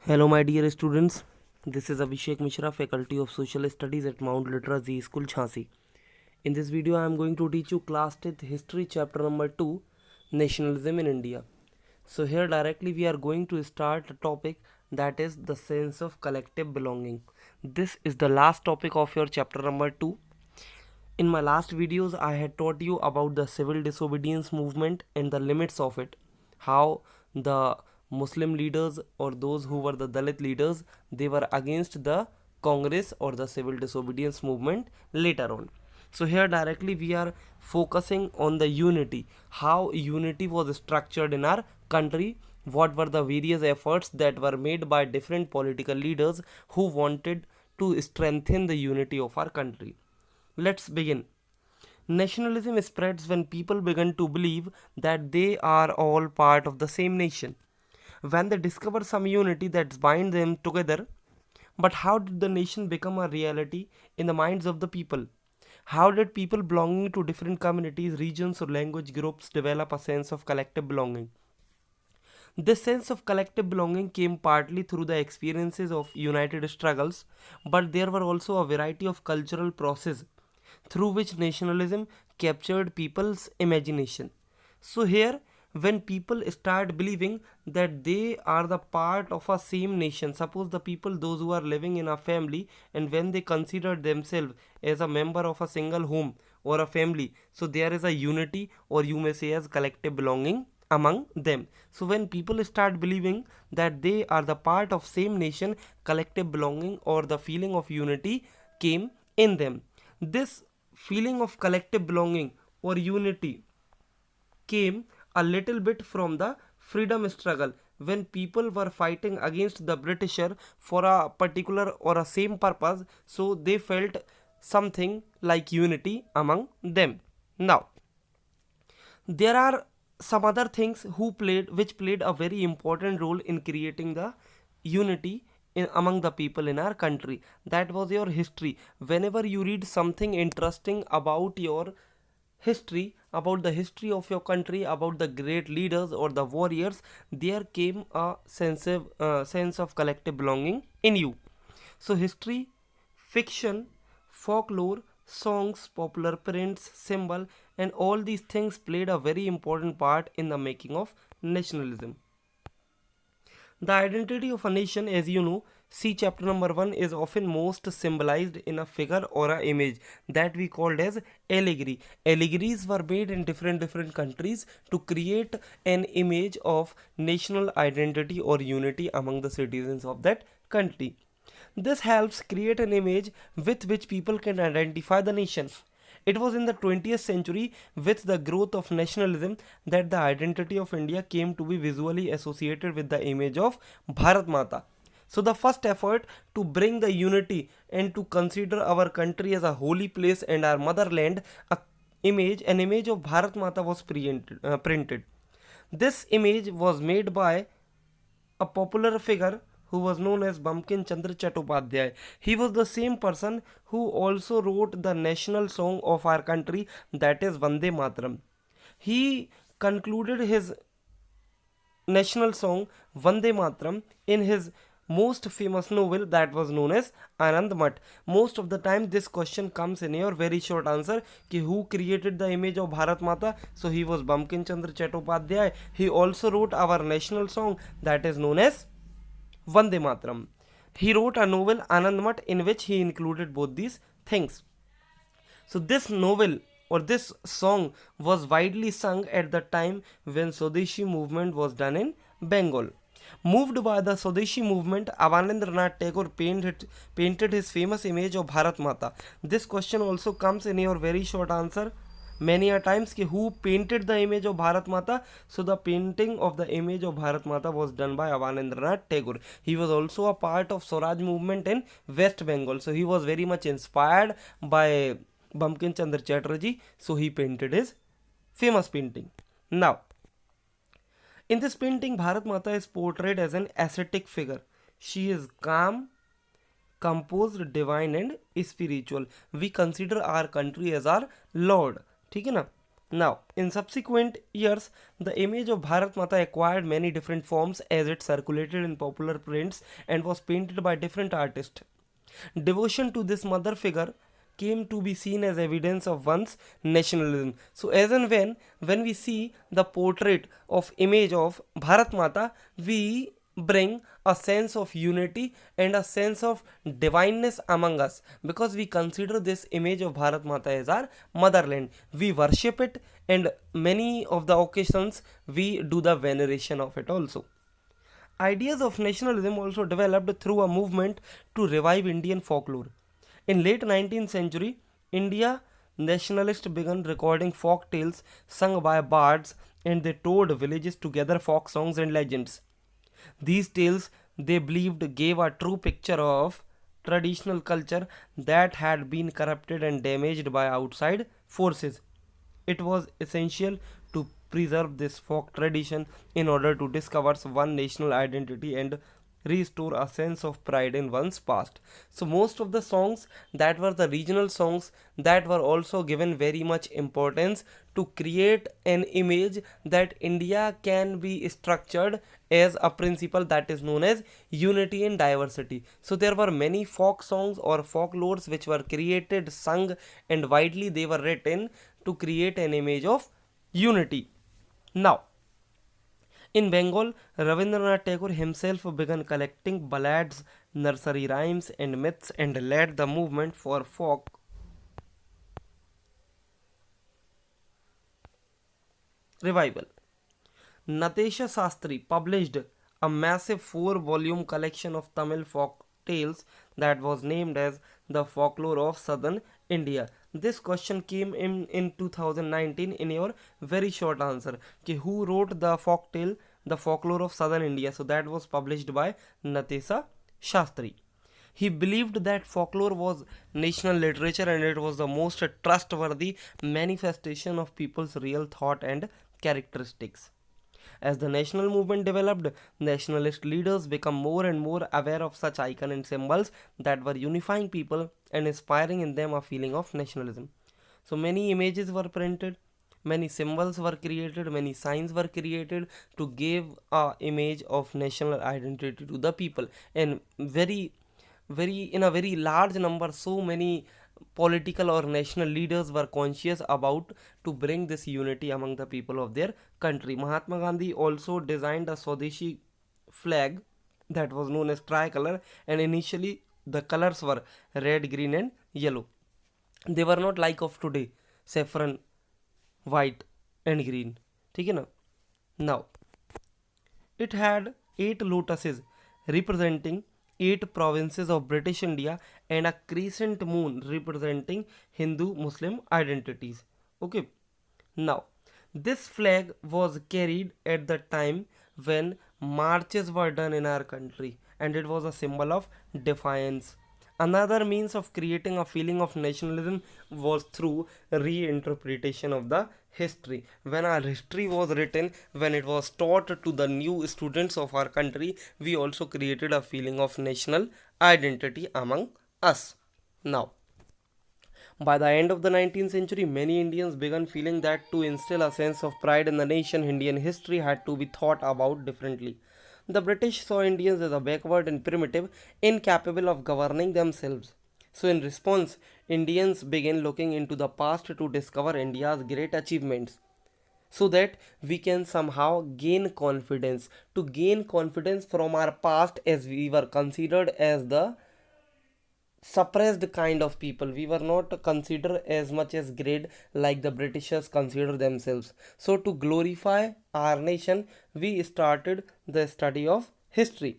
Hello, my dear students. This is Abhishek Mishra, Faculty of Social Studies at Mount Litra Z School, Jhansi. In this video, I am going to teach you Class 10th History, Chapter number 2, Nationalism in India. So here directly we are going to start a topic that is the sense of collective belonging. This is the last topic of your chapter number 2. In my last videos, I had taught you about the civil disobedience movement and the limits of it. How the Muslim leaders or those who were the Dalit leaders, they were against the Congress or the civil disobedience movement later on. So here directly we are focusing on the unity, how unity was structured in our country, what were the various efforts that were made by different political leaders who wanted to strengthen the unity of our country. Let's begin. Nationalism spreads when people begin to believe that they are all part of the same nation. When they discover some unity that binds them together. But how did the nation become a reality in the minds of the people? How did people belonging to different communities, regions, or language groups develop a sense of collective belonging? This sense of collective belonging came partly through the experiences of united struggles, but there were also a variety of cultural processes through which nationalism captured people's imagination. So, here, when people start believing that they are the part of a same nation, suppose the people, those who are living in a family, and when they consider themselves as a member of a single home or a family, so there is a unity, or you may say as collective belonging among them. So when people start believing that they are the part of same nation, collective belonging or the feeling of unity came in them. This feeling of collective belonging or unity came a little bit from the freedom struggle when people were fighting against the Britisher for a particular or a same purpose, so they felt something like unity among them. Now, there are some other things which played a very important role in creating the unity among the people in our country. That was your history. Whenever you read something interesting about your history, about the history of your country, about the great leaders or the warriors, there came a sense of collective belonging in you. So history, fiction, folklore, songs, popular prints, symbol, and all these things played a very important part in the making of nationalism. The identity of a nation, as you know, see chapter number 1, is often most symbolized in a figure or a image that we called as allegory. Allegories were made in different countries to create an image of national identity or unity among the citizens of that country. This helps create an image with which people can identify the nation. It was in the 20th century, with the growth of nationalism, that the identity of India came to be visually associated with the image of Bharat Mata. So, the first effort to bring the unity and to consider our country as a holy place and our motherland, an image of Bharat Mata was printed. This image was made by a popular figure who was known as Bankim Chandra Chattopadhyay. He was the same person who also wrote the national song of our country, that is Vande Mataram. He concluded his national song Vande Mataram in his most famous novel that was known as Anand Mat. Most of the time this question comes in your very short answer ki who created the image of Bharat Mata. So he was Bankim Chandra Chattopadhyay. He also wrote our national song that is known as Vande Mataram. He wrote a novel Anand Mat in which he included both these things. So this novel or this song was widely sung at the time when Swadeshi movement was done in Bengal. Moved by the Swadeshi movement, Avanindranath Tagore painted his famous image of Bharat Mata. This question also comes in your very short answer many a times ki who painted the image of Bharat Mata. So the painting of the image of Bharat Mata was done by Avanindranath Tagore. He was also a part of Swaraj movement in West Bengal. So he was very much inspired by Bankim Chandra Chatterjee. So he painted his famous painting. Now, in this painting, Bharat Mata is portrayed as an ascetic figure. She is calm, composed, divine and spiritual. We consider our country as our Lord. ठीक है ना. Now, in subsequent years, the image of Bharat Mata acquired many different forms as it circulated in popular prints and was painted by different artists. Devotion to this mother figure came to be seen as evidence of one's nationalism. So as and when we see the portrait of image of Bharat Mata, we bring a sense of unity and a sense of divineness among us, because we consider this image of Bharat Mata as our motherland. We worship it, and many of the occasions we do the veneration of it also. Ideas of nationalism also developed through a movement to revive Indian folklore. In late 19th century, India nationalists began recording folk tales sung by bards, and they told villages together folk songs and legends. These tales, they believed, gave a true picture of traditional culture that had been corrupted and damaged by outside forces. It was essential to preserve this folk tradition in order to discover one national identity and restore a sense of pride in one's past. So most of the songs that were the regional songs, that were also given very much importance to create an image that India can be structured as a principle that is known as unity in diversity. So there were many folk songs or folklores which were created, sung, and widely they were written to create an image of unity. Now, in Bengal, Rabindranath Tagore himself began collecting ballads, nursery rhymes, and myths and led the movement for folk revival. Natesha Sastri published a massive 4-volume collection of Tamil folk tales that was named as The Folklore of Southern India. This question came in 2019 in your very short answer. Ki who wrote the folk tale The Folklore of Southern India? So that was published by Natesha Shastri. He believed that folklore was national literature and it was the most trustworthy manifestation of people's real thought and characteristics. As the national movement developed, nationalist leaders became more and more aware of such icons and symbols that were unifying people and inspiring in them a feeling of nationalism. So many images were printed, many symbols were created, many signs were created to give a image of national identity to the people, and very in a very large number, so many political or national leaders were conscious about to bring this unity among the people of their country. Mahatma Gandhi also designed a Swadeshi flag that was known as tricolor, and initially the colors were red, green, and yellow. They were not like of today, saffron, white, and green. ठीक है ना? Now, it had 8 lotuses representing 8 provinces of British India and a crescent moon representing Hindu Muslim identities. Okay. Now, this flag was carried at the time when marches were done in our country, and it was a symbol of defiance. Another means of creating a feeling of nationalism was through reinterpretation of the history. When our history was written, when it was taught to the new students of our country, we also created a feeling of national identity among us. Now, by the end of the 19th century, many Indians began feeling that to instill a sense of pride in the nation, Indian history had to be thought about differently. The British saw Indians as a backward and primitive, incapable of governing themselves. So, in response, Indians began looking into the past to discover India's great achievements so that we can somehow gain confidence. To gain confidence from our past, as we were considered as the suppressed kind of people, we were not considered as much as great like the Britishers consider themselves. So to glorify our nation, we started the study of history.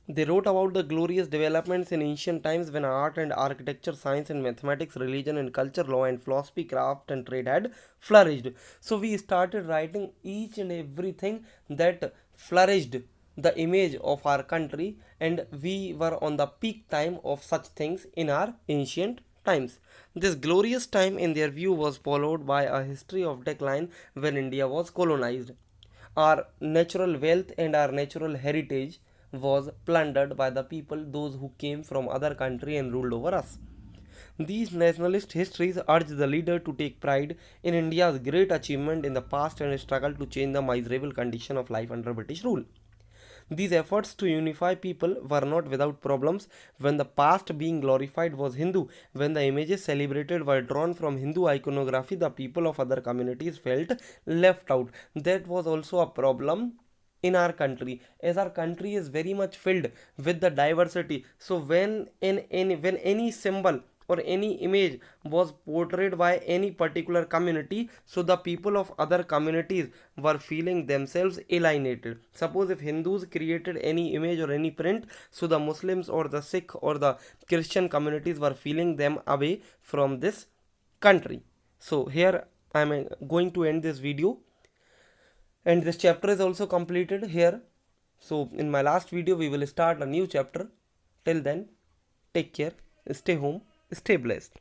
They wrote about the glorious developments in ancient times when art and architecture, science and mathematics, religion and culture, law and philosophy, craft and trade had flourished. So we started writing each and everything that flourished the image of our country, and we were on the peak time of such things in our ancient times. This glorious time in their view was followed by a history of decline when India was colonized. Our natural wealth and our natural heritage was plundered by the people, those who came from other country and ruled over us. These nationalist histories urge the leader to take pride in India's great achievement in the past and struggle to change the miserable condition of life under British rule. These efforts to unify people were not without problems. When the past being glorified was Hindu, when the images celebrated were drawn from Hindu iconography, the people of other communities felt left out. That was also a problem in our country, as our country is very much filled with the diversity. So when any symbol or any image was portrayed by any particular community, so the people of other communities were feeling themselves alienated. Suppose if Hindus created any image or any print, so the Muslims or the Sikh or the Christian communities were feeling them away from this country. So here I am going to end this video, and this chapter is also completed here. So in my last video we will start a new chapter. Till then, take care, stay home, stay blessed.